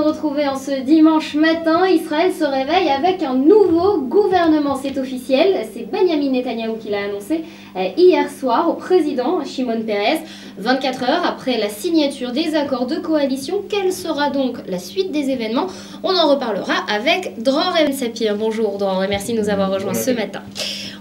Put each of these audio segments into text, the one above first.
retrouver en ce dimanche matin. Israël se réveille avec un nouveau gouvernement, c'est officiel. C'est Benjamin Netanyahou qui l'a annoncé hier soir au président Shimon Peres. 24 heures après la signature des accords de coalition, quelle sera donc la suite des événements? On en reparlera avec Dror El Sapir. Bonjour Dror et merci de nous avoir rejoints ce matin.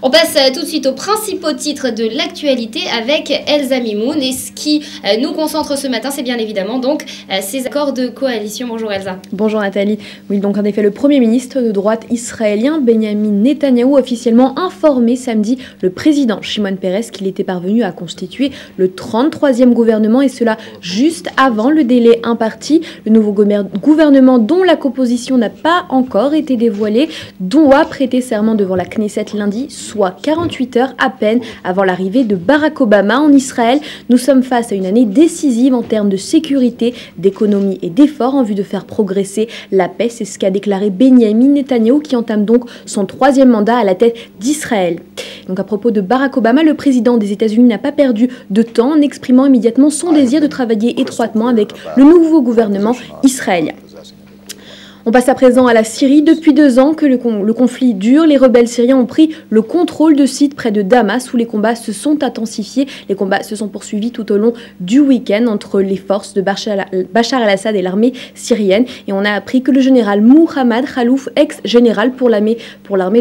On passe tout de suite aux principaux titres de l'actualité avec Elsa Mimoun. Et ce qui nous concentre ce matin, c'est bien évidemment donc ces accords de coalition. Bonjour Elsa. Bonjour Nathalie. Oui, donc en effet, le Premier ministre de droite israélien, Benjamin Netanyahou, a officiellement informé samedi le président Shimon Peres qu'il était parvenu à constituer le 33e gouvernement, et cela juste avant le délai imparti. Le nouveau gouvernement, dont la composition n'a pas encore été dévoilée, doit prêter serment devant la Knesset lundi, soit 48 heures à peine avant l'arrivée de Barack Obama en Israël. Nous sommes face à une année décisive en termes de sécurité, d'économie et d'efforts en vue de faire progresser la paix. C'est ce qu'a déclaré Benjamin Netanyahou, qui entame donc son 3e mandat à la tête d'Israël. Donc à propos de Barack Obama, le président des États-Unis n'a pas perdu de temps en exprimant immédiatement son désir de travailler étroitement avec le nouveau gouvernement israélien. On passe à présent à la Syrie. Depuis 2 ans que le conflit dure, les rebelles syriens ont pris le contrôle de sites près de Damas où les combats se sont intensifiés. Les combats se sont poursuivis tout au long du week-end entre les forces de Bachar el-Assad et l'armée syrienne. Et on a appris que le général Mohammad Khalouf, ex-général pour l'armée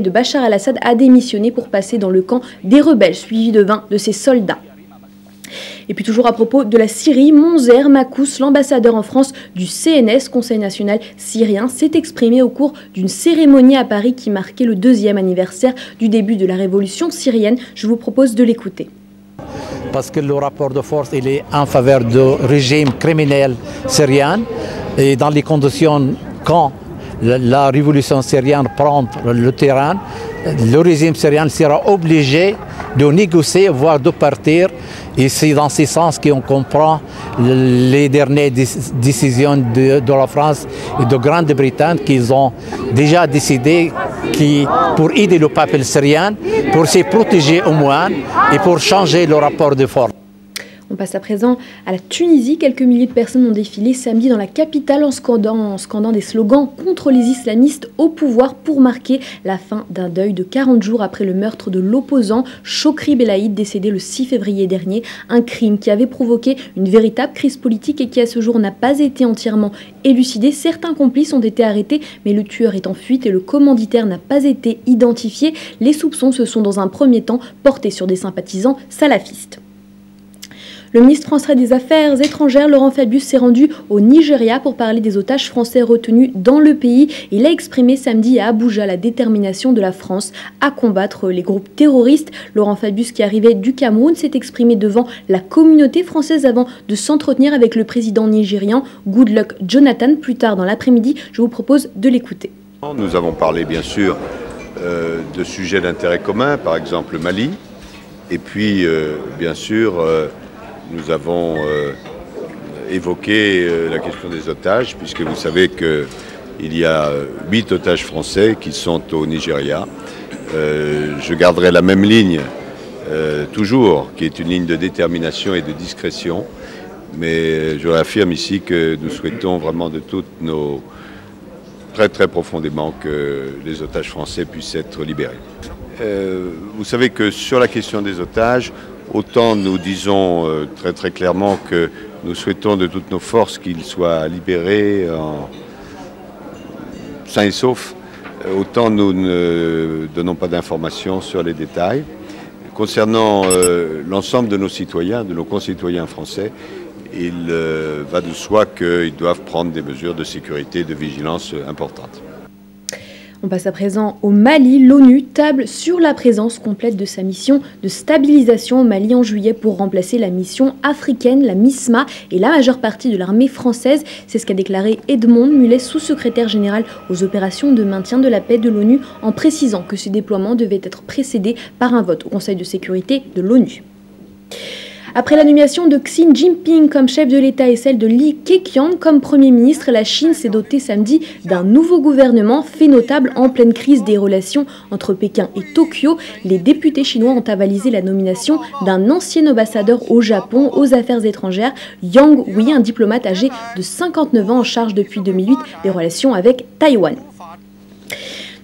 de Bachar el-Assad, a démissionné pour passer dans le camp des rebelles, suivi de 20 de ses soldats. Et puis toujours à propos de la Syrie, Monzer Makous, l'ambassadeur en France du CNS, Conseil national syrien, s'est exprimé au cours d'une cérémonie à Paris qui marquait le 2e anniversaire du début de la révolution syrienne. Je vous propose de l'écouter. Parce que le rapport de force il est en faveur du régime criminel syrien, et dans les conditions quand la révolution syrienne prend le terrain, le régime syrien sera obligé de négocier, voire de partir. Et c'est dans ce sens qu'on comprend les dernières décisions de la France et de Grande-Bretagne qu'ils ont déjà décidé pour aider le peuple syrien, pour se protéger au moins et pour changer le rapport de force. On passe à présent à la Tunisie. Quelques milliers de personnes ont défilé samedi dans la capitale en scandant des slogans contre les islamistes au pouvoir pour marquer la fin d'un deuil de 40 jours après le meurtre de l'opposant Chokri Belaïd, décédé le 6 février dernier. Un crime qui avait provoqué une véritable crise politique et qui à ce jour n'a pas été entièrement élucidé. Certains complices ont été arrêtés, mais le tueur est en fuite et le commanditaire n'a pas été identifié. Les soupçons se sont dans un premier temps portés sur des sympathisants salafistes. Le ministre français des Affaires étrangères, Laurent Fabius, s'est rendu au Nigeria pour parler des otages français retenus dans le pays. Il a exprimé samedi à Abuja la détermination de la France à combattre les groupes terroristes. Laurent Fabius, qui arrivait du Cameroun, s'est exprimé devant la communauté française avant de s'entretenir avec le président nigérian Goodluck Jonathan plus tard dans l'après-midi. Je vous propose de l'écouter. Nous avons parlé bien sûr de sujets d'intérêt commun, par exemple le Mali, et puis bien sûr nous avons évoqué la question des otages, puisque vous savez qu'il y a 8 otages français qui sont au Nigeria. Je garderai la même ligne, toujours, qui est une ligne de détermination et de discrétion. Mais je réaffirme ici que nous souhaitons vraiment de toutes nos... très très profondément que les otages français puissent être libérés. Vous savez que sur la question des otages, autant nous disons très très clairement que nous souhaitons de toutes nos forces qu'ils soient libérés sains et saufs, autant nous ne donnons pas d'informations sur les détails. Concernant l'ensemble de nos citoyens, de nos concitoyens français, il va de soi qu'ils doivent prendre des mesures de sécurité et de vigilance importantes. On passe à présent au Mali. L'ONU table sur la présence complète de sa mission de stabilisation au Mali en juillet pour remplacer la mission africaine, la MISMA, et la majeure partie de l'armée française. C'est ce qu'a déclaré Edmond Mullet, sous-secrétaire général aux opérations de maintien de la paix de l'ONU, en précisant que ce déploiement devait être précédé par un vote au Conseil de sécurité de l'ONU. Après la nomination de Xi Jinping comme chef de l'État et celle de Li Keqiang comme Premier ministre, la Chine s'est dotée samedi d'un nouveau gouvernement fait notable en pleine crise des relations entre Pékin et Tokyo. Les députés chinois ont avalisé la nomination d'un ancien ambassadeur au Japon aux affaires étrangères, Yang Hui, un diplomate âgé de 59 ans en charge depuis 2008 des relations avec Taïwan.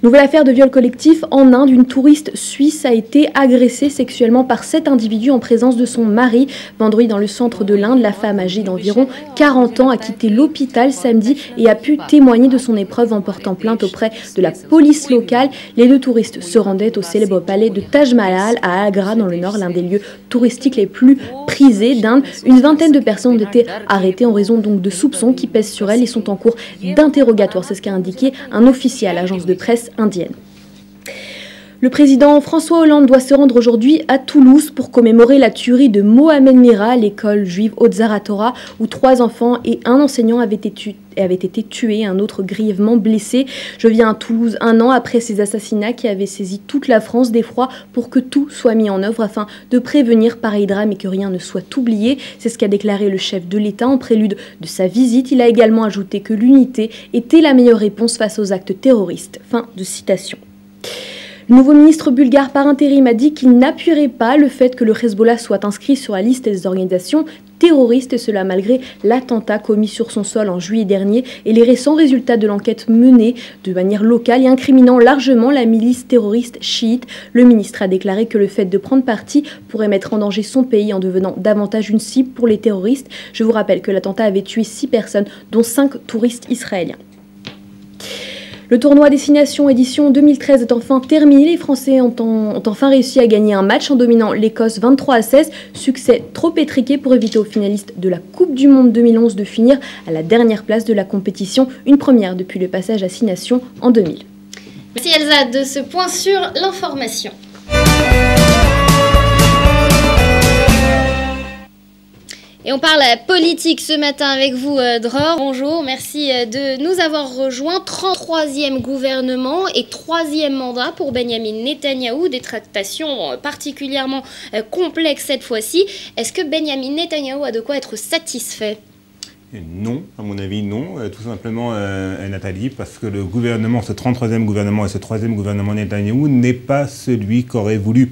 Nouvelle affaire de viol collectif en Inde. Une touriste suisse a été agressée sexuellement par 7 individus en présence de son mari. Vendredi dans le centre de l'Inde, la femme âgée d'environ 40 ans a quitté l'hôpital samedi et a pu témoigner de son épreuve en portant plainte auprès de la police locale. Les 2 touristes se rendaient au célèbre palais de Taj Mahal à Agra dans le nord, l'un des lieux touristiques les plus prisés d'Inde. Une vingtaine de personnes ont été arrêtées en raison donc de soupçons qui pèsent sur elles et sont en cours d'interrogatoire. C'est ce qu'a indiqué un officier à l'agence de presse indienne. Le président François Hollande doit se rendre aujourd'hui à Toulouse pour commémorer la tuerie de Mohamed Merah à l'école juive Ozar Torah où 3 enfants et un enseignant avaient été tués, un autre grièvement blessé. Je viens à Toulouse 1 an après ces assassinats qui avaient saisi toute la France d'effroi pour que tout soit mis en œuvre afin de prévenir pareil drame et que rien ne soit oublié. C'est ce qu'a déclaré le chef de l'État en prélude de sa visite. Il a également ajouté que l'unité était la meilleure réponse face aux actes terroristes. Fin de citation. Le nouveau ministre bulgare par intérim a dit qu'il n'appuierait pas le fait que le Hezbollah soit inscrit sur la liste des organisations terroristes, et cela malgré l'attentat commis sur son sol en juillet dernier et les récents résultats de l'enquête menée de manière locale et incriminant largement la milice terroriste chiite. Le ministre a déclaré que le fait de prendre parti pourrait mettre en danger son pays en devenant davantage une cible pour les terroristes. Je vous rappelle que l'attentat avait tué 6 personnes, dont 5 touristes israéliens. Le tournoi Destination édition 2013 est enfin terminé. Les Français ont enfin réussi à gagner un match en dominant l'Écosse 23-16. Succès trop étriqué pour éviter aux finalistes de la Coupe du Monde 2011 de finir à la dernière place de la compétition. Une première depuis le passage à 6 nations en 2000. Merci Elsa de ce point sur l'information. Et on parle politique ce matin avec vous, Dror. Bonjour, merci de nous avoir rejoints. 33e gouvernement et 3e mandat pour Benyamin Netanyahou. Des tractations particulièrement complexes cette fois-ci. Est-ce que Benyamin Netanyahou a de quoi être satisfait ? Non, à mon avis, non. Tout simplement, Nathalie, parce que le gouvernement, ce 33e gouvernement et ce 3e gouvernement Netanyahou n'est pas celui qu'aurait voulu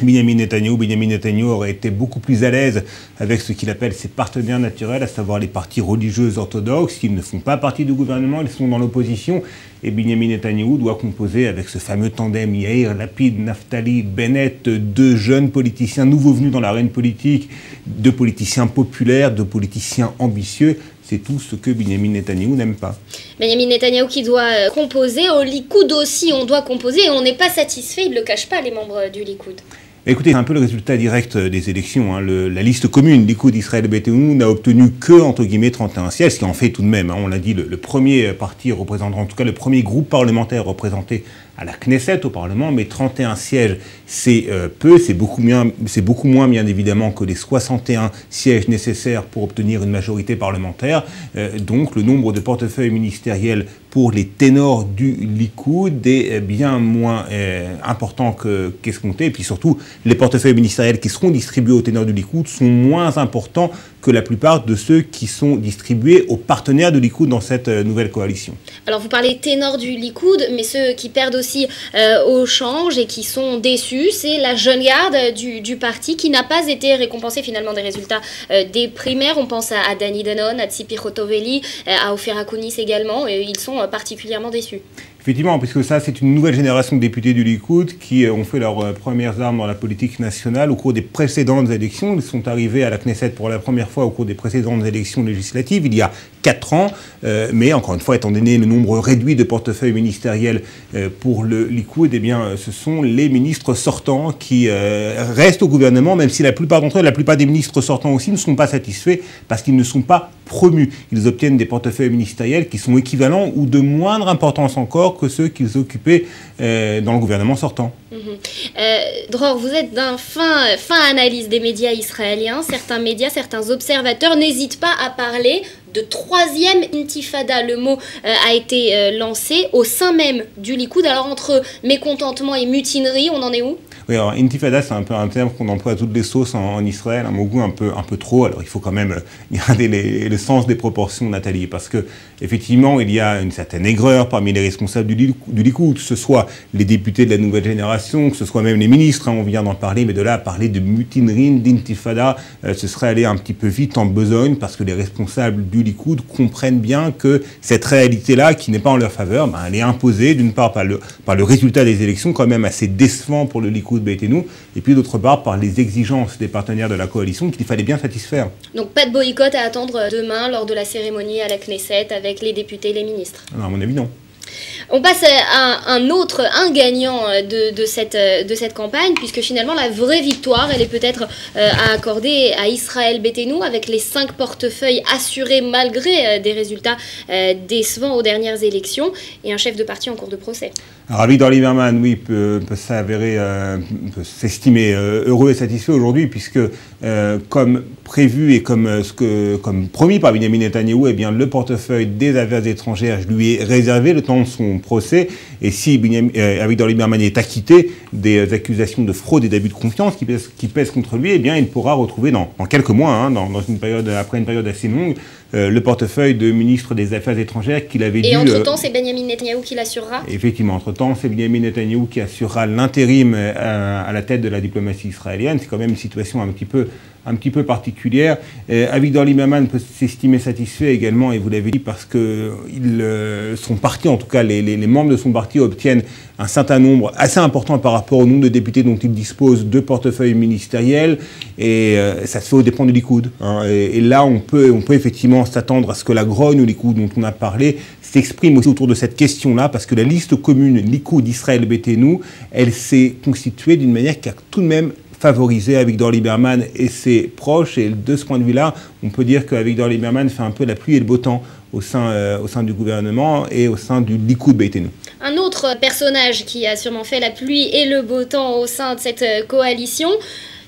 Benyamin Netanyahou. Benyamin Netanyahou aurait été beaucoup plus à l'aise avec ce qu'il appelle ses partenaires naturels, à savoir les partis religieux orthodoxes. Ils ne font pas partie du gouvernement, ils sont dans l'opposition. Et Benyamin Netanyahou doit composer avec ce fameux tandem Yair Lapid, Naftali Bennett, 2 jeunes politiciens nouveaux venus dans l'arène politique, 2 politiciens populaires, 2 politiciens ambitieux. C'est tout ce que Benyamin Netanyahou n'aime pas. Benyamin Netanyahou qui doit composer, au Likoud aussi on doit composer et on n'est pas satisfait, il ne le cache pas les membres du Likoud. Écoutez, c'est un peu le résultat direct des élections. Hein. La liste commune, Likoud, Israël, BTNU, n'a obtenu que, entre guillemets, 31 sièges, ce qui en fait tout de même, hein, on l'a dit, le premier parti représentant, en tout cas le premier groupe parlementaire représenté à la Knesset, au Parlement, mais 31 sièges, c'est peu, c'est beaucoup moins bien évidemment que les 61 sièges nécessaires pour obtenir une majorité parlementaire. Donc le nombre de portefeuilles ministériels pour les ténors du Likoud est bien moins important qu'escompté. Et puis surtout, les portefeuilles ministériels qui seront distribués aux ténors du Likoud sont moins importants que la plupart de ceux qui sont distribués aux partenaires du Likoud dans cette nouvelle coalition. Alors vous parlez ténors du Likoud, mais ceux qui perdent aussi au change et qui sont déçus, c'est la jeune garde du parti qui n'a pas été récompensée finalement des résultats des primaires. On pense à Dani Danon, à Tzipi Hotovely, à Ofer Akonis également, et ils sont particulièrement déçus. Effectivement, puisque ça, c'est une nouvelle génération de députés du Likoud qui ont fait leurs premières armes dans la politique nationale au cours des précédentes élections. Ils sont arrivés à la Knesset pour la première fois au cours des précédentes élections législatives, il y a 4 ans. Mais encore une fois, étant donné le nombre réduit de portefeuilles ministériels pour le Likoud, eh bien, ce sont les ministres sortants qui restent au gouvernement, même si la plupart d'entre eux, la plupart des ministres sortants aussi, ne sont pas satisfaits parce qu'ils ne sont pas promus. Ils obtiennent des portefeuilles ministériels qui sont équivalents ou de moindre importance encore que ceux qu'ils occupaient dans le gouvernement sortant. Dror, vous êtes d'un fin analyse des médias israéliens. Certains médias, certains observateurs n'hésitent pas à parler de 3e intifada. Le mot a été lancé au sein même du Likoud. Alors entre mécontentement et mutinerie, on en est où ? Oui, alors intifada, c'est un peu un terme qu'on emploie à toutes les sauces en Israël, à mon goût un peu trop. Alors il faut quand même garder le sens des proportions, Nathalie, parce que effectivement il y a une certaine aigreur parmi les responsables du Likoud, que ce soit les députés de la nouvelle génération, que ce soit même les ministres, hein, on vient d'en parler, mais de là à parler de mutinerie, d'intifada, ce serait aller un petit peu vite en besogne, parce que les responsables du Likoud comprennent bien que cette réalité-là, qui n'est pas en leur faveur, elle est imposée d'une part par le résultat des élections, quand même assez décevant pour le Likoud Beitenu, et puis d'autre part par les exigences des partenaires de la coalition qu'il fallait bien satisfaire. Donc pas de boycott à attendre demain lors de la cérémonie à la Knesset avec les députés et les ministres? Alors, à mon avis, non. On passe à un gagnant de cette campagne, puisque finalement la vraie victoire, elle est peut-être à accorder à Israël Beitenu, avec les 5 portefeuilles assurés malgré des résultats décevants aux dernières élections, et un chef de parti en cours de procès. Alors, Avigdor Lieberman, oui, peut s'estimer heureux et satisfait aujourd'hui, puisque comme prévu et comme promis par Benjamin Netanyahou, eh bien, le portefeuille des affaires étrangères, je lui ai réservé le temps de son procès. Et si Avigdor Lieberman est acquitté des accusations de fraude et d'abus de confiance qui pèsent contre lui, eh bien, il pourra retrouver dans quelques mois, hein, après une période assez longue, le portefeuille de ministre des Affaires étrangères qu'il avait dû... Et entre-temps, c'est Benjamin Netanyahou qui l'assurera? Effectivement, entre-temps, c'est Benjamin Netanyahou qui assurera l'intérim à la tête de la diplomatie israélienne. C'est quand même une situation un petit peu particulière. Avigdor Lieberman peut s'estimer satisfait également, et vous l'avez dit, parce que son parti, en tout cas les membres de son parti, obtiennent un certain nombre assez important par rapport au nombre de députés dont il dispose de portefeuilles ministériels, et ça se fait aux dépens du Likoud, hein. Et là, on peut effectivement s'attendre à ce que la grogne au Likoud dont on a parlé s'exprime aussi autour de cette question-là, parce que la liste commune Likoud Israël Beitenu, elle s'est constituée d'une manière qui a tout de même favorisé Avigdor Lieberman et ses proches, et de ce point de vue-là, on peut dire qu'Avigdor Lieberman fait un peu la pluie et le beau temps au sein du gouvernement et au sein du Likoud Beitenu. Un autre personnage qui a sûrement fait la pluie et le beau temps au sein de cette coalition,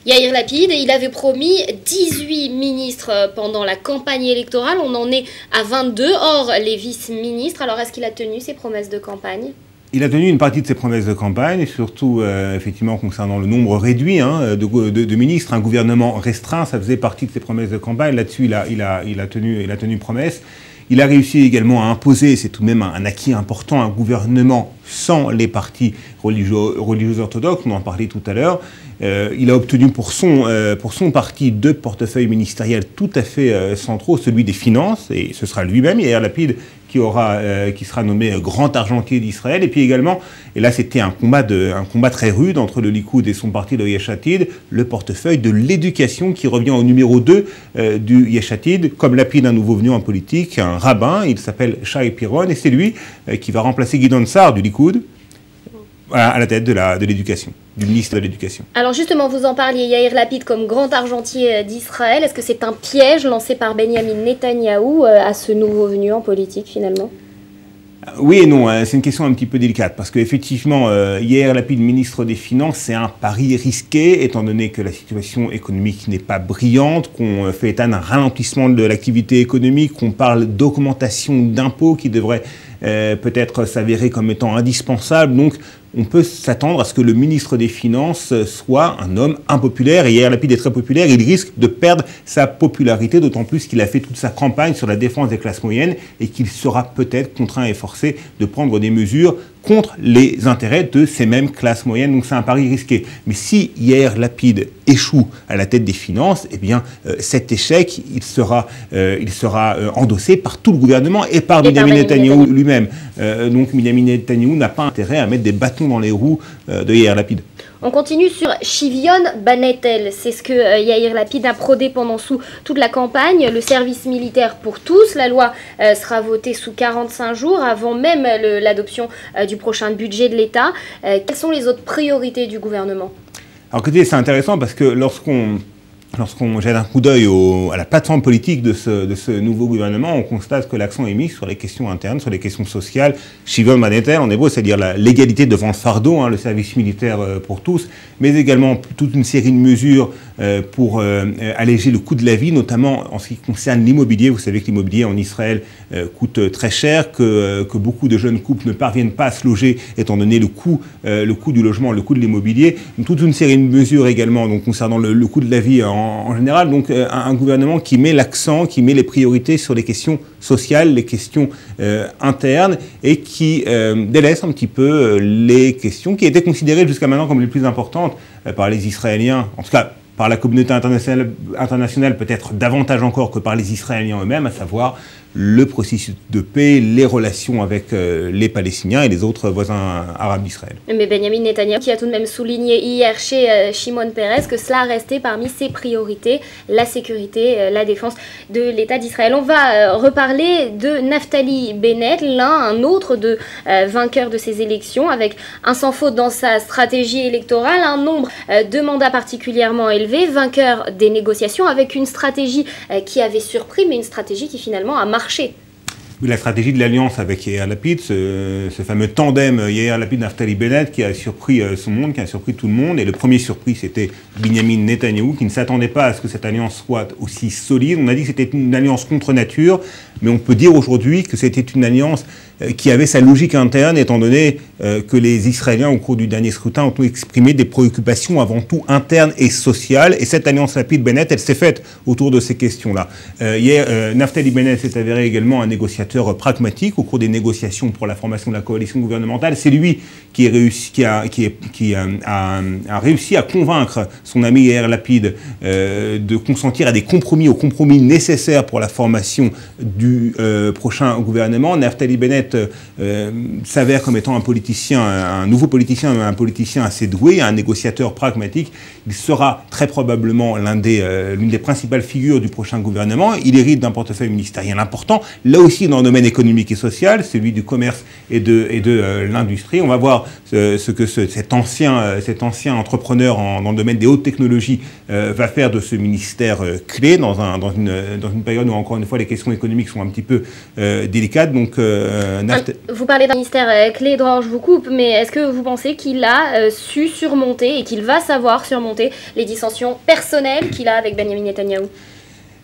Yair Lapid, il avait promis 18 ministres pendant la campagne électorale, on en est à 22, or les vice-ministres. Alors est-ce qu'il a tenu ses promesses de campagne? Il a tenu une partie de ses promesses de campagne, surtout effectivement concernant le nombre réduit de ministres. Un gouvernement restreint, ça faisait partie de ses promesses de campagne. Là-dessus, il a tenu promesse. Il a réussi également à imposer, c'est tout de même un acquis important, un gouvernement sans les partis religieux orthodoxes, on en parlait tout à l'heure. Il a obtenu pour son parti 2 portefeuilles ministériels tout à fait centraux, celui des finances, et ce sera lui-même, Yair Lapid, qui sera nommé grand argentier d'Israël, et puis également, et là c'était un combat très rude entre le Likoud et son parti, le Yesh Atid, le portefeuille de l'éducation qui revient au numéro 2 du Yesh Atid, comme Lapid, un nouveau venu en politique, un rabbin, il s'appelle Shai Piron, et c'est lui qui va remplacer Gideon Sa'ar du Likoud à la tête de l'éducation, du ministre de l'Éducation. Alors justement, vous en parliez, Yair Lapid comme grand argentier d'Israël. Est-ce que c'est un piège lancé par Benjamin Netanyahou à ce nouveau venu en politique finalement? Oui et non, c'est une question un petit peu délicate, parce qu'effectivement, Yair Lapid, ministre des Finances, c'est un pari risqué, étant donné que la situation économique n'est pas brillante, qu'on fait état d'un ralentissement de l'activité économique, qu'on parle d'augmentation d'impôts qui devrait peut-être s'avérer comme étant indispensable. Donc, on peut s'attendre à ce que le ministre des Finances soit un homme impopulaire. Et Yair Lapid est très populaire, il risque de perdre sa popularité, d'autant plus qu'il a fait toute sa campagne sur la défense des classes moyennes et qu'il sera peut-être contraint et forcé de prendre des mesures contre les intérêts de ces mêmes classes moyennes. Donc c'est un pari risqué. Mais si Yair Lapid échoue à la tête des finances, eh bien cet échec, il sera endossé par tout le gouvernement et par Benjamin Netanyahou lui-même. Donc Benjamin Netanyahou n'a pas intérêt à mettre des bâtons dans les roues de Yair Lapid. On continue sur Shivion Banetel. C'est ce que Yair Lapid a prôné pendant toute la campagne. Le service militaire pour tous. La loi sera votée sous 45 jours, avant même l'adoption du prochain budget de l'État. Quelles sont les autres priorités du gouvernement? Alors écoutez, c'est intéressant parce que lorsqu'on jette un coup d'œil à la plateforme politique de ce nouveau gouvernement, on constate que l'accent est mis sur les questions internes, sur les questions sociales. Shivion Banetel, en hébreu, c'est-à-dire l'égalité devant le fardeau, le service militaire pour tous, mais également toute une série de mesures pour alléger le coût de la vie, notamment en ce qui concerne l'immobilier. Vous savez que l'immobilier en Israël coûte très cher, que beaucoup de jeunes couples ne parviennent pas à se loger étant donné le coût du logement, le coût de l'immobilier. Toute une série de mesures également donc, concernant le coût de la vie en général. Donc un gouvernement qui met l'accent, qui met les priorités sur les questions sociales, les questions internes et qui délaisse un petit peu les questions qui étaient considérées jusqu'à maintenant comme les plus importantes par les Israéliens, en tout cas par la communauté internationale peut-être davantage encore que par les Israéliens eux-mêmes, à savoir le processus de paix, les relations avec les Palestiniens et les autres voisins arabes d'Israël. Mais Benjamin Netanyahou qui a tout de même souligné hier chez Shimon Peres que cela restait parmi ses priorités, la sécurité, la défense de l'État d'Israël. On va reparler de Naftali Bennett, un autre de vainqueur de ces élections, avec un sans faute dans sa stratégie électorale, un nombre de mandats particulièrement élevé, vainqueur des négociations avec une stratégie qui avait surpris, mais une stratégie qui finalement a marché. La stratégie de l'alliance avec Yair Lapid, ce fameux tandem Yair Lapid-Naftali Bennett qui a surpris son monde, qui a surpris tout le monde. Et le premier surpris, c'était Benjamin Netanyahou, qui ne s'attendait pas à ce que cette alliance soit aussi solide. On a dit que c'était une alliance contre nature, mais on peut dire aujourd'hui que c'était une alliance qui avait sa logique interne, étant donné que les Israéliens, au cours du dernier scrutin, ont exprimé des préoccupations avant tout internes et sociales. Et cette alliance Lapid-Bennett, elle s'est faite autour de ces questions-là. Naftali Bennett s'est avéré également un négociateur pragmatique au cours des négociations pour la formation de la coalition gouvernementale. C'est lui qui a réussi à convaincre son ami Yair Lapid de consentir à des compromis, aux compromis nécessaires pour la formation du prochain gouvernement. Naftali Bennett s'avère comme étant un nouveau politicien, un politicien assez doué, un négociateur pragmatique. Il sera très probablement l'une des principales figures du prochain gouvernement. Il hérite d'un portefeuille ministériel important, là aussi dans le domaine économique et social, celui du commerce et de l'industrie. On va voir ce que cet ancien entrepreneur dans le domaine des hautes technologies va faire de ce ministère clé dans une période où, encore une fois, les questions économiques sont un petit peu délicates. Donc, vous parlez d'un ministère clé, Edouard, je vous coupe, mais est-ce que vous pensez qu'il a su surmonter et qu'il va savoir surmonter les dissensions personnelles qu'il a avec Benjamin Netanyahou?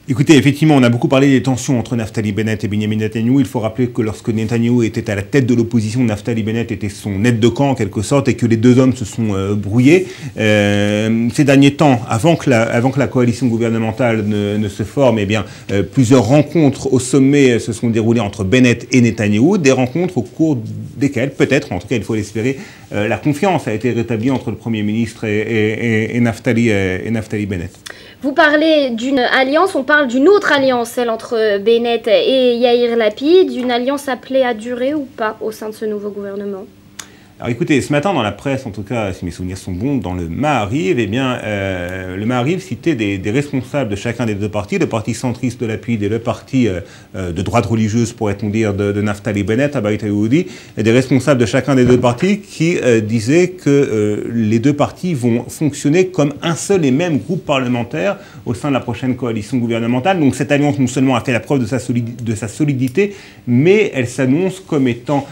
Écoutez, effectivement, on a beaucoup parlé des tensions entre Naftali Bennett et Benjamin Netanyahou. Il faut rappeler que lorsque Netanyahou était à la tête de l'opposition, Naftali Bennett était son aide de camp en quelque sorte et que les deux hommes se sont brouillés. Ces derniers temps, avant que la coalition gouvernementale ne se forme, eh bien, plusieurs rencontres au sommet se sont déroulées entre Bennett et Netanyahou, des rencontres au cours desquelles, peut-être, en tout cas il faut l'espérer, la confiance a été rétablie entre le Premier ministre et Naftali Bennett. Vous parlez d'une alliance, on parle d'une autre alliance, celle entre Bennett et Yair Lapid, une alliance appelée à durer ou pas au sein de ce nouveau gouvernement? Alors écoutez, ce matin dans la presse, en tout cas, si mes souvenirs sont bons, dans le Maariv, eh bien, le Maariv citait des responsables de chacun des deux partis, le parti centriste de Lapid et le parti de droite religieuse, pourrait-on dire, de Naftali Bennett, Abait Yehudi, et des responsables de chacun des deux partis qui disaient que les deux partis vont fonctionner comme un seul et même groupe parlementaire au sein de la prochaine coalition gouvernementale. Donc cette alliance non seulement a fait la preuve de sa solidité, mais elle s'annonce comme étant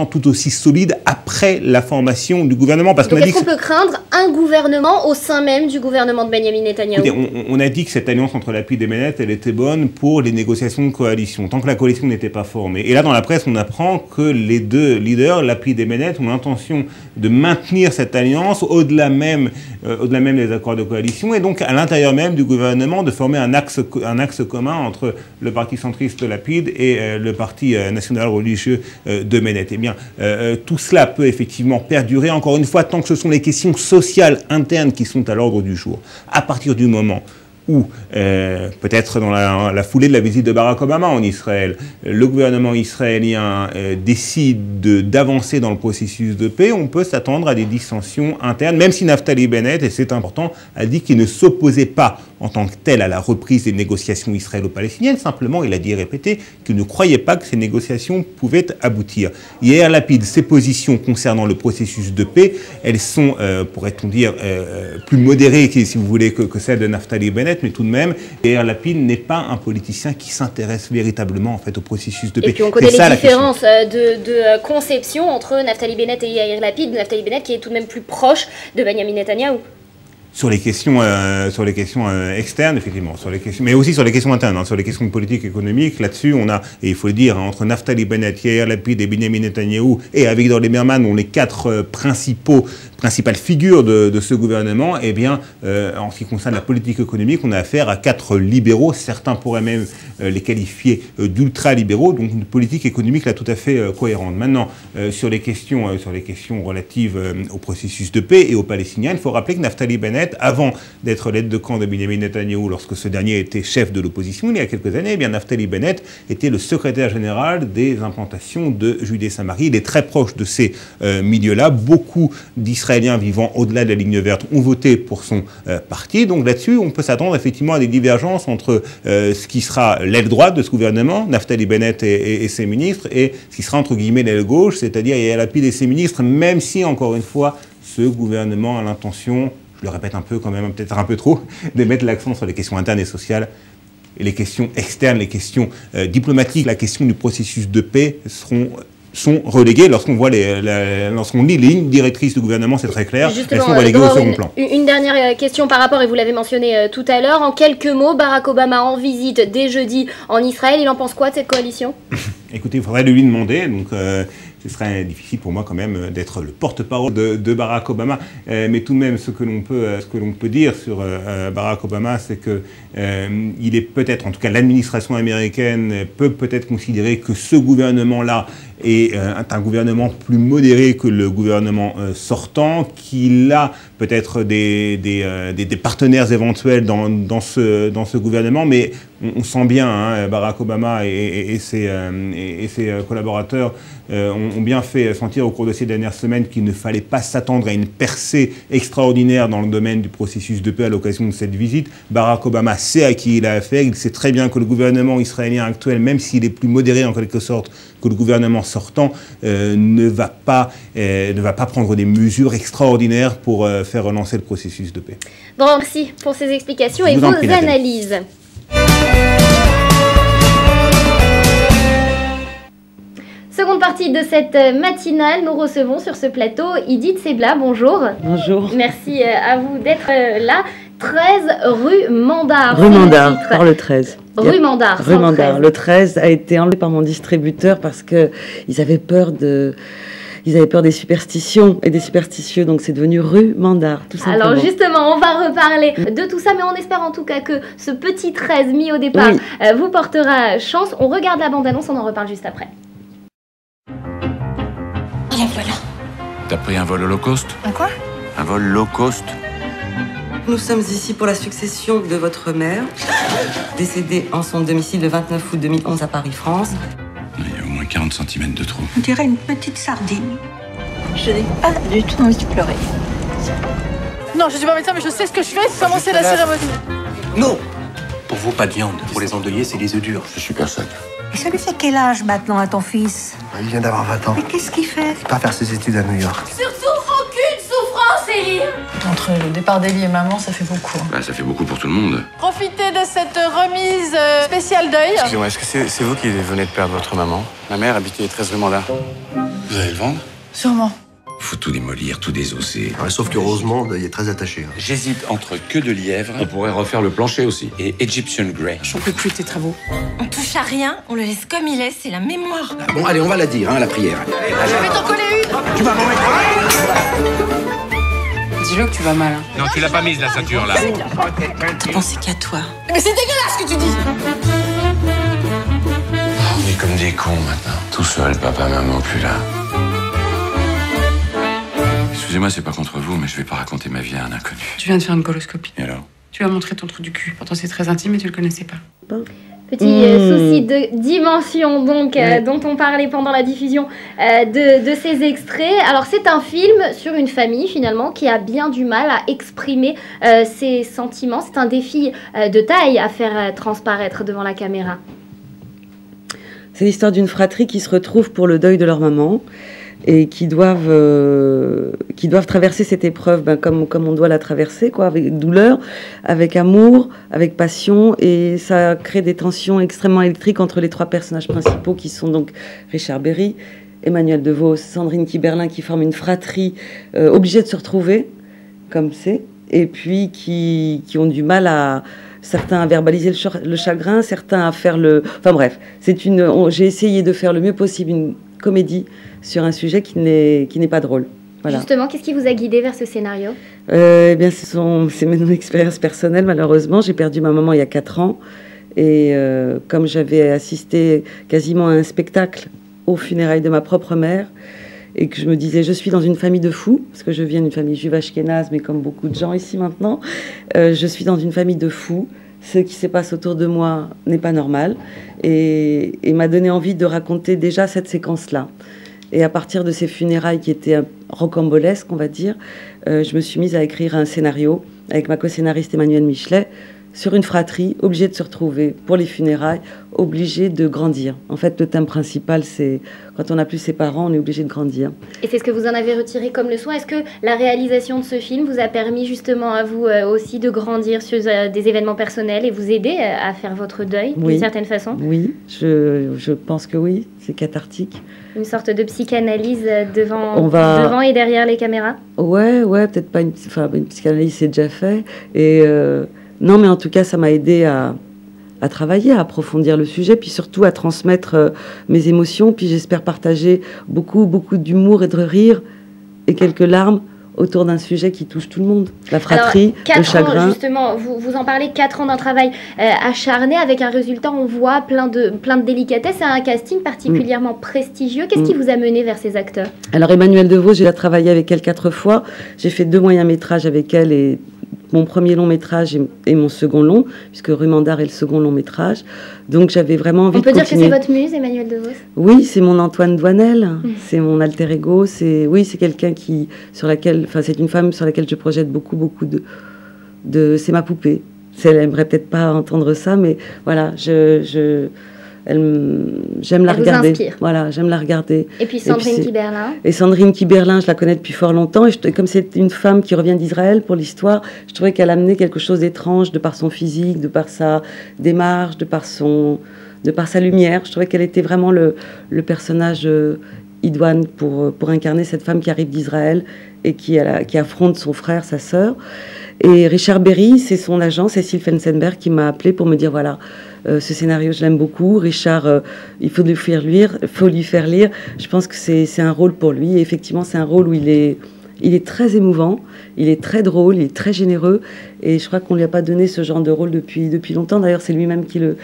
tout aussi solide après la formation du gouvernement. Parce donc est-ce qu'on peut craindre un gouvernement au sein même du gouvernement de Benjamin Netanyahou? Écoutez, on a dit que cette alliance entre Lapid et Bennett, elle était bonne pour les négociations de coalition, tant que la coalition n'était pas formée. Et là, dans la presse, on apprend que les deux leaders, Lapid et Bennett, ont l'intention de maintenir cette alliance au-delà même des accords de coalition, et donc à l'intérieur même du gouvernement de former un axe commun entre le parti centriste de Lapid et le parti national religieux de Bennett. Eh bien, tout cela peut effectivement perdurer, encore une fois, tant que ce sont les questions sociales internes qui sont à l'ordre du jour. À partir du moment où, peut-être dans la foulée de la visite de Barack Obama en Israël, le gouvernement israélien décide d'avancer dans le processus de paix, on peut s'attendre à des dissensions internes, même si Naftali Bennett, et c'est important, a dit qu'il ne s'opposait pas en tant que tel à la reprise des négociations israélo-palestiniennes. Simplement, il a dit et répété qu'il ne croyait pas que ces négociations pouvaient aboutir. Yair Lapid, ses positions concernant le processus de paix, elles sont, pourrait-on dire, plus modérées, si vous voulez, que celles de Naftali Bennett, mais tout de même, Yair Lapid n'est pas un politicien qui s'intéresse véritablement en fait, au processus de paix. Et puis on connaît les différences de conception entre Naftali Bennett et Yair Lapid. Naftali Bennett qui est tout de même plus proche de Benjamin Netanyahou. sur les questions externes, effectivement, sur les questions, mais aussi sur les questions internes, hein, sur les questions politiques, économiques. Là-dessus, on a, et il faut le dire, hein, entre Naftali Bennett, Yair Lapid et Benjamin Netanyahou, et Avigdor Lieberman, dont les quatre principales figures de ce gouvernement, eh bien, en ce qui concerne la politique économique, on a affaire à quatre libéraux. Certains pourraient même les qualifier d'ultra-libéraux. Donc, une politique économique là tout à fait cohérente. Maintenant, sur les questions relatives au processus de paix et aux Palestiniens, il faut rappeler que Naftali Bennett, avant d'être l'aide de camp de Benjamin Netanyahou, lorsque ce dernier était chef de l'opposition il y a quelques années, eh bien Naftali Bennett était le secrétaire général des implantations de Judée-Samarie. Il est très proche de ces milieux-là. Beaucoup d'Israéliens vivant au-delà de la ligne verte ont voté pour son parti. Donc là-dessus, on peut s'attendre effectivement à des divergences entre ce qui sera l'aile droite de ce gouvernement, Naftali Bennett et ses ministres, et ce qui sera entre guillemets l'aile gauche, c'est-à-dire Yair Lapid et ses ministres, même si, encore une fois, ce gouvernement a l'intention, je le répète un peu quand même, peut-être un peu trop, de mettre l'accent sur les questions internes et sociales. Et les questions externes, les questions diplomatiques, la question du processus de paix sont reléguées. Lorsqu'on voit lorsqu'on lit les lignes directrices du gouvernement, c'est très clair, elles sont reléguées au second plan. Une dernière question par rapport, et vous l'avez mentionné tout à l'heure, en quelques mots, Barack Obama en visite dès jeudi en Israël, il en pense quoi de cette coalition? Écoutez, il faudrait lui demander, donc ce serait difficile pour moi quand même d'être le porte-parole de Barack Obama, mais tout de même ce que l'on peut dire sur Barack Obama, c'est que il est peut-être, en tout cas l'administration américaine peut peut-être considérer que ce gouvernement-là est un gouvernement plus modéré que le gouvernement sortant, qu'il a peut-être des partenaires éventuels dans ce gouvernement, mais on sent bien, hein, Barack Obama et ses collaborateurs ont bien fait sentir au cours de ces dernières semaines qu'il ne fallait pas s'attendre à une percée extraordinaire dans le domaine du processus de paix à l'occasion de cette visite. Barack Obama sait à qui il a affaire, il sait très bien que le gouvernement israélien actuel, même s'il est plus modéré en quelque sorte que le gouvernement sortant, ne va pas prendre des mesures extraordinaires pour faire relancer le processus de paix. Bon, merci pour ces explications et vos analyses. Seconde partie de cette matinale, nous recevons sur ce plateau Idit Sebla, bonjour. Bonjour. Merci à vous d'être là. 13 rue Mandar. Rue Mandar, par le 13. Rue Mandar. Rue Mandar. Le 13 a été enlevé par mon distributeur parce qu'ils avaient peur des superstitions et des superstitieux, donc c'est devenu rue Mandar, tout simplement. Alors justement, on va reparler de tout ça, mais on espère en tout cas que ce petit 13 mis au départ vous portera chance. On regarde la bande-annonce, on en reparle juste après. Et la voilà. T'as pris un vol low cost? Un quoi? Un vol low cost? Nous sommes ici pour la succession de votre mère, décédée en son domicile le 29 août 2011 à Paris, France. Il y a au moins 40 cm de trou. On dirait une petite sardine. Je n'ai pas du tout envie de pleurer. Non, je suis pas médecin, mais je sais ce que je fais. Commencer la cérémonie. Non. Pour vous, pas de viande. Pour les endeuillés, c'est les œufs durs. Je suis personne. Et ça lui fait quel âge maintenant à ton fils? Il vient d'avoir 20 ans. Mais qu'est-ce qu'il fait? Il part faire ses études à New York. Surtout aucune souffrance, Ellie. Entre le départ d'Ellie et maman, ça fait beaucoup. Bah, ça fait beaucoup pour tout le monde. Profitez de cette remise spéciale deuil. Excusez-moi, est-ce que c'est vous qui venez de perdre votre maman? Ma mère habitait 13 rue Mandar. Vous allez le vendre? Sûrement. Faut tout démolir, tout désosser. Ouais, sauf que Rosemond, il est très attaché. J'hésite entre queue de lièvre, on pourrait refaire le plancher aussi, et Egyptian Grey. J'en peux plus de tes travaux. On touche à rien, on le laisse comme il est, c'est la mémoire. Bon, allez, on va la dire, hein, la prière. Je vais t'en coller une. Tu vas m'en mettre. Dis-le que tu vas mal. Hein. Non, tu l'as pas mise la ceinture là. T'as pensé qu'à toi. Mais c'est dégueulasse ce que tu dis. On est comme des cons maintenant. Tout seul, papa, maman, plus là. Excusez-moi, c'est pas contre vous, mais je vais pas raconter ma vie à un inconnu. Tu viens de faire une coloscopie. Et alors? Tu vas montrer ton trou du cul. Pourtant, c'est très intime et tu le connaissais pas. Petit souci de dimension donc dont on parlait pendant la diffusion de ces extraits. Alors c'est un film sur une famille finalement qui a bien du mal à exprimer ses sentiments. C'est un défi de taille à faire transparaître devant la caméra. C'est l'histoire d'une fratrie qui se retrouve pour le deuil de leur maman et qui doivent traverser cette épreuve comme on doit la traverser, quoi, avec douleur, avec amour, avec passion, et ça crée des tensions extrêmement électriques entre les trois personnages principaux qui sont donc Richard Berry, Emmanuel DeVos, Sandrine Kiberlin, qui forment une fratrie obligée de se retrouver, comme c'est, et puis qui ont du mal à... Certains à verbaliser le chagrin, certains à faire le... Enfin bref, j'ai essayé de faire le mieux possible une comédie sur un sujet qui n'est pas drôle. Voilà. Justement, qu'est-ce qui vous a guidé vers ce scénario ? Eh bien, c'est mon expérience personnelle, malheureusement. J'ai perdu ma maman il y a 4 ans. Et comme j'avais assisté quasiment à un spectacle aux funérailles de ma propre mère, et que je me disais, je suis dans une famille de fous, parce que je viens d'une famille juive ashkénaze, mais comme beaucoup de gens ici maintenant, je suis dans une famille de fous. Ce qui se passe autour de moi n'est pas normal. Et m'a donné envie de raconter déjà cette séquence-là. Et à partir de ces funérailles qui étaient rocambolesques, on va dire, je me suis mise à écrire un scénario avec ma co-scénariste Emmanuelle Michelet sur une fratrie obligée de se retrouver pour les funérailles, obligée de grandir. En fait, le thème principal, c'est quand on n'a plus ses parents, on est obligé de grandir. Et c'est ce que vous en avez retiré comme leçon. Est-ce que la réalisation de ce film vous a permis justement à vous aussi de grandir sur des événements personnels et vous aider à faire votre deuil d'une certaine façon ? Oui, je pense que oui, c'est cathartique. Une sorte de psychanalyse devant et derrière les caméras ? Ouais, peut-être pas une psychanalyse, c'est déjà fait. Et non, mais en tout cas, ça m'a aidé à travailler, à approfondir le sujet, puis surtout à transmettre mes émotions. Puis j'espère partager beaucoup d'humour et de rire et quelques larmes autour d'un sujet qui touche tout le monde. La fratrie, le chagrin. Ans, justement, vous en parlez, 4 ans d'un travail acharné, avec un résultat, on voit plein de délicatesse, et un casting particulièrement prestigieux. Qu'est-ce qui vous a mené vers ces acteurs ? Alors Emmanuelle Devos, j'ai travaillé avec elle 4 fois. J'ai fait 2 moyens-métrages avec elle, et mon premier long métrage et mon second long, puisque Rumandar est le second long métrage. Donc j'avais vraiment envie de continuer. On peut dire que c'est votre muse, Emmanuelle Devos ? Oui, c'est mon Antoine Douanel, c'est mon alter ego. C'est quelqu'un c'est une femme sur laquelle je projette beaucoup c'est ma poupée. Elle aimerait peut-être pas entendre ça, mais voilà, j'aime la regarder. Voilà, j'aime la regarder. Et puis Sandrine Kiberlin. Et Sandrine Kiberlin, je la connais depuis fort longtemps. Et comme c'est une femme qui revient d'Israël pour l'histoire, je trouvais qu'elle amenait quelque chose d'étrange de par son physique, de par sa démarche, de par sa lumière. Je trouvais qu'elle était vraiment le personnage idoine pour incarner cette femme qui arrive d'Israël et qui affronte son frère, sa sœur. Et Richard Berry, c'est son agent, Cécile Fensenberg, qui m'a appelé pour me dire, voilà, ce scénario, je l'aime beaucoup. Richard, il faut lui faire lire. Je pense que c'est un rôle pour lui. Et effectivement, c'est un rôle où il est très émouvant, il est très drôle, il est très généreux. Et je crois qu'on ne lui a pas donné ce genre de rôle depuis longtemps. D'ailleurs, c'est lui-même qui le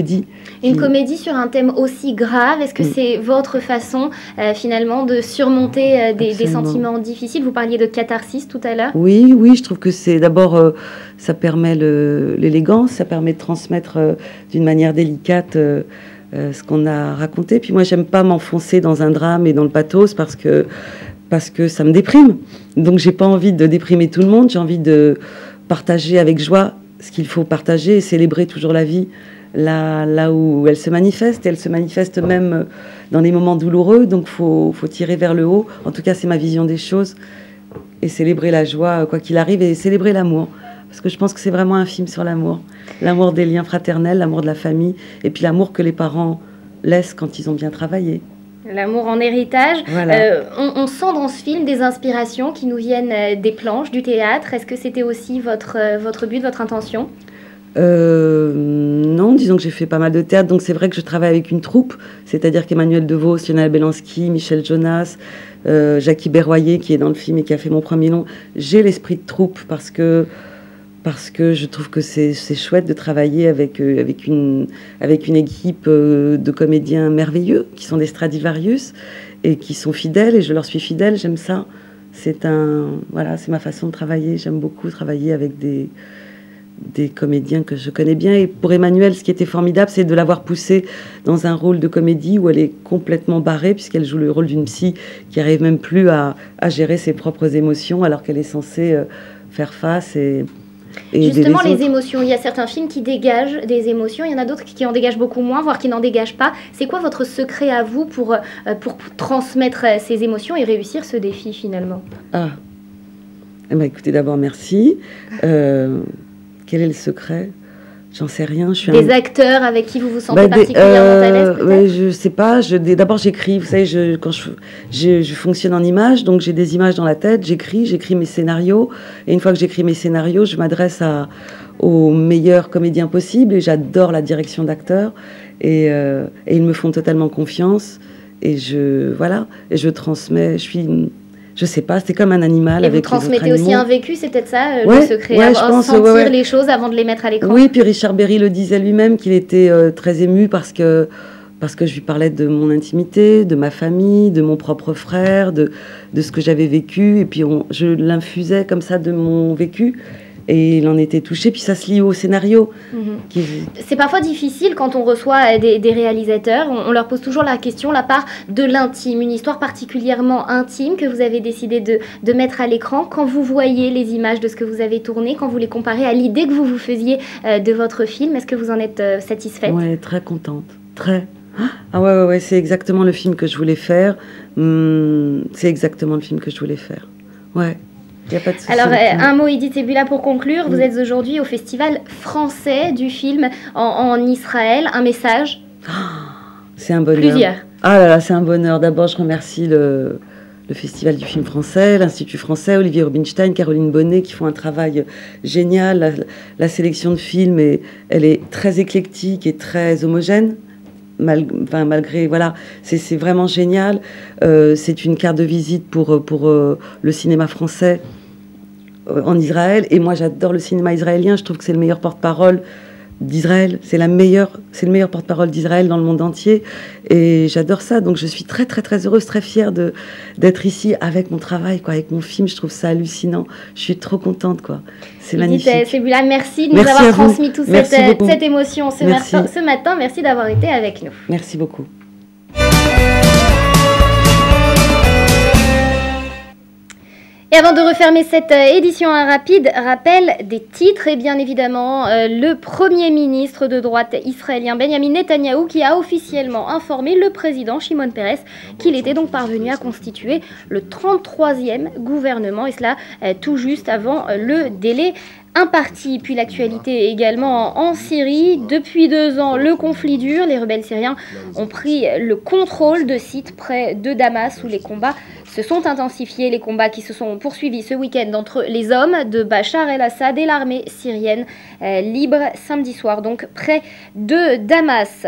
dit. Une comédie sur un thème aussi grave, est-ce que c'est votre façon finalement de surmonter des sentiments difficiles ? Vous parliez de catharsis tout à l'heure. Oui, je trouve que c'est d'abord, ça permet l'élégance, ça permet de transmettre d'une manière délicate ce qu'on a raconté. Puis moi, j'aime pas m'enfoncer dans un drame et dans le pathos parce que ça me déprime. Donc j'ai pas envie de déprimer tout le monde, j'ai envie de partager avec joie ce qu'il faut partager et célébrer toujours la vie. Là où elle se manifeste, et elle se manifeste même dans des moments douloureux, donc faut tirer vers le haut. En tout cas, c'est ma vision des choses, et célébrer la joie quoi qu'il arrive, et célébrer l'amour, parce que je pense que c'est vraiment un film sur l'amour des liens fraternels, l'amour de la famille, et puis l'amour que les parents laissent quand ils ont bien travaillé. L'amour en héritage. Voilà. On sent dans ce film des inspirations qui nous viennent des planches, du théâtre. Est-ce que c'était aussi votre but, votre intention ? Non, disons que j'ai fait pas mal de théâtre, donc c'est vrai que je travaille avec une troupe, c'est-à-dire qu'Emmanuelle Devos, Lionel Belansky, Michel Jonas, Jackie Berroyer qui est dans le film et qui a fait mon premier long. J'ai l'esprit de troupe parce que je trouve que c'est chouette de travailler avec une équipe de comédiens merveilleux qui sont des Stradivarius et qui sont fidèles, et je leur suis fidèle, j'aime ça. C'est ma façon de travailler, j'aime beaucoup travailler avec des comédiens que je connais bien. Et pour Emmanuelle, ce qui était formidable, c'est de l'avoir poussée dans un rôle de comédie où elle est complètement barrée, puisqu'elle joue le rôle d'une psy qui n'arrive même plus à gérer ses propres émotions, alors qu'elle est censée faire face et justement, les émotions. Il y a certains films qui dégagent des émotions, il y en a d'autres qui en dégagent beaucoup moins, voire qui n'en dégagent pas. C'est quoi votre secret à vous pour transmettre ces émotions et réussir ce défi, finalement ? Écoutez, d'abord, merci. Quel est le secret ? J'en sais rien. Des acteurs avec qui vous vous sentez particulièrement à l'aise, peut-être? Je sais pas. D'abord, j'écris. Vous savez, quand je fonctionne en images, donc j'ai des images dans la tête. J'écris mes scénarios. Et une fois que j'écris mes scénarios, je m'adresse aux meilleurs comédiens possibles. Et j'adore la direction d'acteurs. Et ils me font totalement confiance. Et je transmets. Je sais pas, c'est comme un animal. Et avec vous transmettez aussi un vécu, c'est peut-être ça, le secret, sentir les choses avant de les mettre à l'écran. Oui, puis Richard Berry le disait lui-même qu'il était très ému parce que je lui parlais de mon intimité, de ma famille, de mon propre frère, de ce que j'avais vécu, et puis je l'infusais comme ça de mon vécu. Et il en était touché, puis ça se lie au scénario. C'est parfois difficile quand on reçoit des réalisateurs. On leur pose toujours la question, la part de l'intime, une histoire particulièrement intime que vous avez décidé de mettre à l'écran. Quand vous voyez les images de ce que vous avez tourné, quand vous les comparez à l'idée que vous vous faisiez de votre film, est-ce que vous en êtes satisfaite? Ouais, très contente, très. Ah ouais, c'est exactement le film que je voulais faire. C'est exactement le film que je voulais faire. Ouais. Alors, un mot, Edith Ebula, pour conclure. Vous êtes aujourd'hui au Festival français du film en Israël. Un message? C'est un bonheur. Plusieurs. Ah là là, c'est un bonheur. D'abord, je remercie le Festival du film français, l'Institut français, Olivier Rubinstein, Caroline Bonnet, qui font un travail génial. La sélection de films, elle est très éclectique et très homogène. Malgré, voilà, c'est vraiment génial. C'est une carte de visite pour le cinéma français en Israël. Et moi, j'adore le cinéma israélien. Je trouve que c'est le meilleur porte-parole d'Israël. C'est le meilleur porte-parole d'Israël dans le monde entier. Et j'adore ça. Donc, je suis très, très, très heureuse, très fière d'être ici avec mon travail, quoi, avec mon film. Je trouve ça hallucinant. Je suis trop contente, quoi. C'est magnifique. Edith Ebula, merci de nous avoir transmis toute cette émotion ce matin. Merci d'avoir été avec nous. Merci beaucoup. Et avant de refermer cette édition, un rapide rappel des titres. Et bien évidemment, le Premier ministre de droite israélien Benjamin Netanyahou qui a officiellement informé le président Shimon Peres qu'il était donc parvenu à constituer le 33e gouvernement, et cela tout juste avant le délai imparti. Puis l'actualité également en Syrie. Depuis 2 ans, le conflit dure. Les rebelles syriens ont pris le contrôle de sites près de Damas où les combats se sont intensifiés. Les combats qui se sont poursuivis ce week-end entre les hommes de Bachar el-Assad et l'armée syrienne libre samedi soir, donc près de Damas.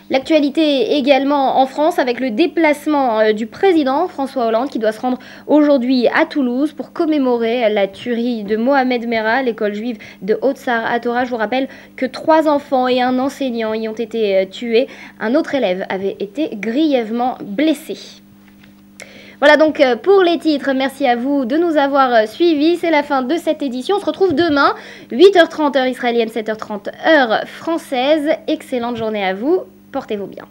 L'actualité également en France avec le déplacement du président François Hollande qui doit se rendre aujourd'hui à Toulouse pour commémorer la tuerie de Mohamed Merah, l'école juive de Haute-Sar à Torah. Je vous rappelle que 3 enfants et un enseignant y ont été tués. Un autre élève avait été grièvement blessé. Voilà donc pour les titres. Merci à vous de nous avoir suivis. C'est la fin de cette édition. On se retrouve demain, 8h30 heure israélienne, 7h30 heure française. Excellente journée à vous. Portez-vous bien.